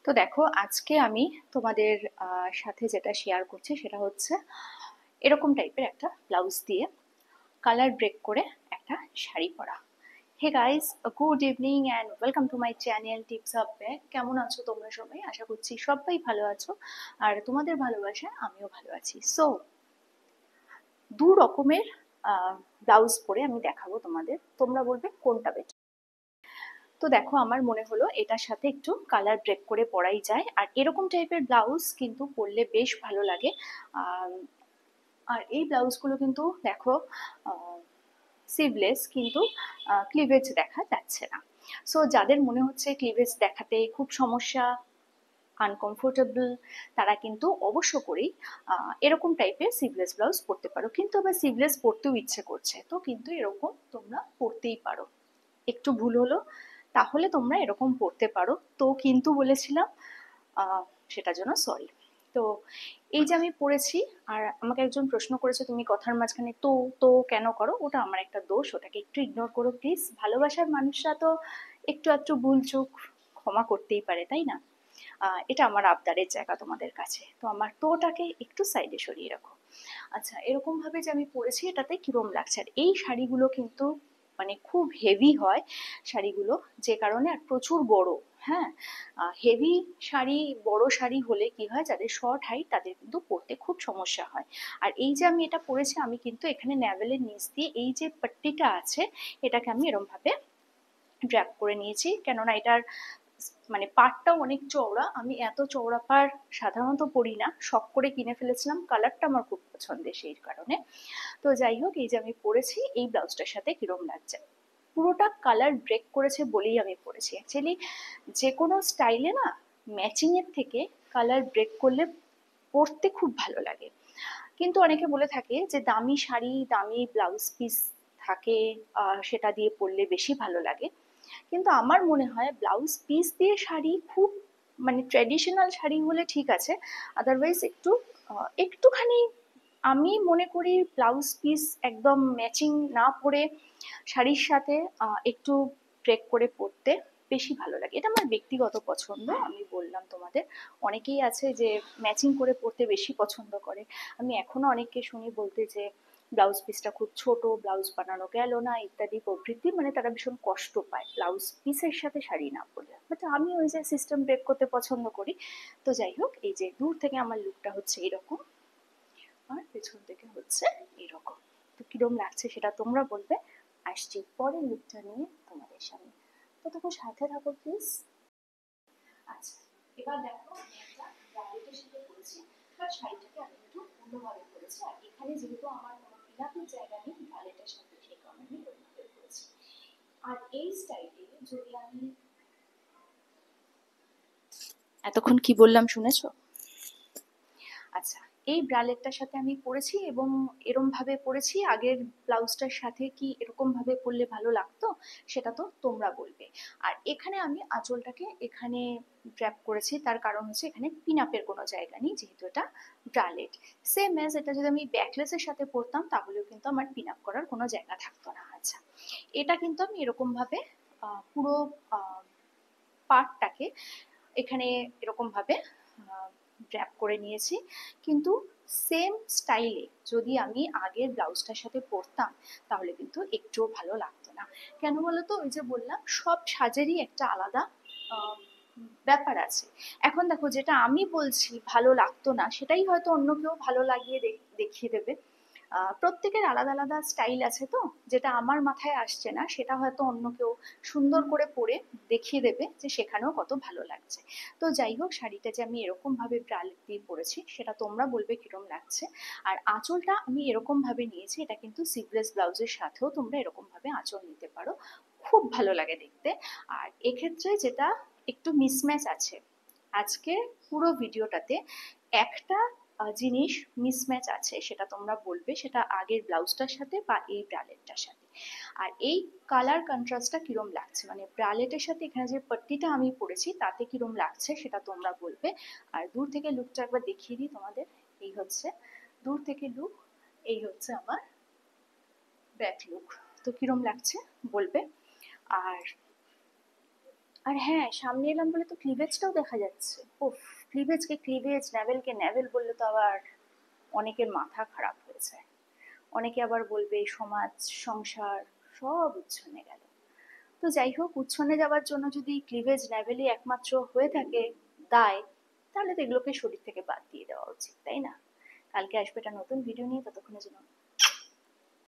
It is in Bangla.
তো দেখো, আজকে আমি তোমাদের সাথে যেটা শেয়ার করছি সেটা হচ্ছে এরকম টাইপের একটা ব্লাউজ দিয়ে কালার ব্রেক করে একটা শাড়ি পরা। Hey guys, good evening and welcome to my channel tips of bag. কেমন আছো তোমরা সবাই? আশা করছি সবাই ভালো আছো, আর তোমাদের ভালোবাসায় আমিও ভালো আছি। সো দু রকমের ব্লাউজ পরে আমি দেখাবো তোমাদের, তোমরা বলবে কোনটা বেটার। তো দেখো, আমার মনে হলো এটার সাথে একটু কালার ব্রেক করে পরাই যায়, আর এরকম টাইপের ব্লাউজ কিন্তু পরলে বেশ ভালো লাগে। আম, আর এই ব্লাউজগুলো কিন্তু দেখো স্লিভলেস, কিন্তু ক্লিভেজ দেখা যাচ্ছে না। সো যাদের মনে হচ্ছে ক্লিভেজ দেখাতে খুব সমস্যা, আনকমফোর্টেবল, তারা কিন্তু অবশ্য করেই এরকম টাইপের সিভলেস ব্লাউজ পরতে পারো। কিন্তু আবার সিভলেস পরতেও ইচ্ছে করছে, তো কিন্তু এরকম তোমরা পরতেই পারো। একটু ভুল হলো, তাহলে তোমরা এরকম পড়তে পারো। তো কিন্তু বলেছিলাম, আহ, সেটার জন্য সরি। তো এই যে আমি পড়েছি, আর আমাকে একজন প্রশ্ন করেছে তুমি কথার মাঝখানে তো তো কেন করো, ওটা আমার একটা দোষ, ওটাকে একটু ইগনোর করো প্লিজ। ভালোবাসার মানুষরা তো একটু একটু ভুল চুক ক্ষমা করতেই পারে, তাই না? এটা আমার আবদারের জায়গা তোমাদের কাছে, তো আমার তোটাকে একটু সাইডে সরিয়ে রাখো। আচ্ছা, এরকম ভাবে যে আমি পরেছি এটাতে কিরম লাগছে। আর এই শাড়িগুলো কিন্তু মানে খুব হেভি হয় শাড়িগুলো, যে কারণে, আর প্রচুর বড়। হ্যাঁ, হেভি শাড়ি, বড় শাড়ি হলে কি হয়, যাদের শর্ট হাইট তাদের কিন্তু পরতে খুব সমস্যা হয়। আর এই যে আমি এটা পরেছি, আমি কিন্তু এখানে ন্যাভেলের নিচ দিয়ে এই যে পাট্টিটা আছে, এটাকে আমি এরম ভাবে ড্র্যাপ করে নিয়েছি, কেননা এটার মানে পাড়টাও অনেক চওড়া। আমি এত চওড়া পাড় সাধারণত পরি না, শখ করে কিনে ফেলেছিলাম, কালারটা আমার খুব পছন্দের সেই কারণে। তো যাই হোক, এই যে আমি পরেছি, এই ব্লাউজটার সাথে কিরম লাগছে। পুরোটা কালার ব্রেক করেছে বলেই আমি পরেছি। অ্যাকচুয়ালি যে কোনো স্টাইলে না, ম্যাচিং এর থেকে কালার ব্রেক করলে পরতে খুব ভালো লাগে। কিন্তু অনেকে বলে থাকে যে দামি শাড়ি, দামি ব্লাউজ পিস থাকে, সেটা দিয়ে পরলে বেশি ভালো লাগে। কিন্তু আমার মনে হয় ব্লাউজ পিস দিয়ে শাড়ি খুব, মানে ট্র্যাডিশনাল শাড়ি হলে ঠিক আছে, আদারওয়াইজ একটু একটুখানি আমি মনে করি ব্লাউজ পিস একদম ম্যাচিং না পরে শাড়ির সাথে একটু ব্রেক করে পরতে বেশি ভালো লাগে। এটা আমার ব্যক্তিগত পছন্দ, আমি বললাম তোমাদের। অনেকেই আছে যে ম্যাচিং করে পরতে বেশি পছন্দ করে। আমি এখনো অনেককে শুনি বলতে যে ব্লাউজ পিসটা খুব ছোট, ব্লাউজ বানানো গেল না, ইত্যাদি প্রভৃতি, মানে তারা ভীষণ কষ্ট পায় ব্লাউজ পিসের সাথে শাড়ি না পরলে। বাট আমি ওই যে সিস্টেম ব্রেক করতে পছন্দ করি। তো যাই হোক, এই যে দূর থেকে আমার লুকটা হচ্ছে এরকম, আর পেছন থেকে হচ্ছে এরকম। তো কিরম লাগছে সেটা তোমরা বলবে। আসছি পরের লুকটা নিয়ে তোমাদের সামনে, তো তখন সাথে থাকো প্লিজ। আচ্ছা, এবার দেখো আমি একটা ব্রাইডের সাথে করেছি, বাট শাড়িটাকে আমি একটু অন্যভাবে করেছি। আর এখানে যেহেতু আমার কোনো পিনাপের জায়গা নেই ব্রাইডের সাথে, সেই কারণে আমি ওইভাবে করেছি। আর এই স্টাইলে যদি আমি, এতক্ষণ কি বললাম শুনেছো? আচ্ছা, এই ব্রালেটটার সাথে আমি পরেছি, এবং এরম ভাবে পরেছি। আগের ব্লাউজটার সাথে কি এরকম ভাবে পরলে ভালো লাগতো, সেটা তো তোমরা বলবে। আর এখানে আমি আঁচলটাকে এখানে ড্র্যাপ করেছি, তার কারণ হচ্ছে এখানে পিনাপের কোনো জায়গা নেই, যেহেতু এটা ব্রালেট। সেম অ্যাজ এটা যদি আমি ব্যাকলেসের সাথে পরতাম, তাহলেও কিন্তু আমার পিনাপ করার কোনো জায়গা থাকতো না। আচ্ছা, এটা কিন্তু আমি এরকম ভাবে পুরো পার্টটাকে এখানে এরকম ভাবে ড্র্যাপ করে নিয়েছি। কিন্তু সেম স্টাইলে যদি আমি আগের ব্লাউজটার সাথে পরতাম, তাহলে কিন্তু একটুও ভালো লাগতো না। কেন বলো তো? ওই যে বললাম, সব সাজেরই একটা আলাদা ব্যাপার আছে। এখন দেখো, যেটা আমি বলছি ভালো লাগতো না, সেটাই হয়তো অন্য কেউ ভালো লাগিয়ে দেখিয়ে দেবে। প্রত্যেকের আলাদা আলাদা স্টাইল আছে, তো যেটা আমার মাথায় আসছে না, সেটা হয়তো অন্য কেউ সুন্দর করে পরে দেখিয়ে দেবে যে সেখানেও কত ভালো লাগছে। তো যাই হোক, শাড়িটা যে আমি এরকম ভাবে ব্রালেট দিয়ে পরেছি, সেটা তোমরা বলবে কিরম লাগছে। আর আঁচলটা আমি এরকম ভাবে নিয়েছি, এটা কিন্তু সিভলেস ব্লাউজের সাথেও তোমরা এরকম ভাবে আঁচল নিতে পারো, খুব ভালো লাগে দেখতে। আর এক্ষেত্রে যেটা একটু মিসম্যাচ আছে আজকে পুরো ভিডিওটাতে, একটা জিনিস মিসম্যাচ আছে, সেটা তোমরা বলবে, সেটা আগের ব্লাউজটার সাথে বা এই ব্রালেটটার সাথে। আর এই কালার কন্ট্রাস্টটা কিরম লাগছে, মানে ব্রালেটের সাথে এখানে যে পট্টিটা আমি পরেছি তাতে কিরম লাগছে সেটা তোমরা বলবে। আর দূর থেকে লুকটা একবার দেখিয়ে দিই তোমাদের। এই হচ্ছে দূর থেকে লুক, এই হচ্ছে আমার ব্যাক লুক। তো কিরম লাগছে বলবে। আর আর হ্যাঁ, সামনে এলাম বলে তো ক্লিভেজটাও দেখা যাচ্ছে। উফ, ক্লিভেজকে ক্লিভেজ, ন্যাভেলকে ন্যাভেল বললে তো আবার অনেকের মাথা খারাপ হয়ে যায়। অনেকে আবার বলবে সমাজ, সংসার সব উচ্ছন্নে গেল। তো যাই হোক, উচ্ছন্নে যাওয়ার জন্য যদি ক্লিভেজ ন্যাভেলই একমাত্র হয়ে থাকে দায়, তাহলে তো এগুলোকে শরীর থেকে বাদ দিয়ে দেওয়া উচিত, তাই না? কালকে আসবে একটা নতুন ভিডিও নিয়ে, ততক্ষণের জন্য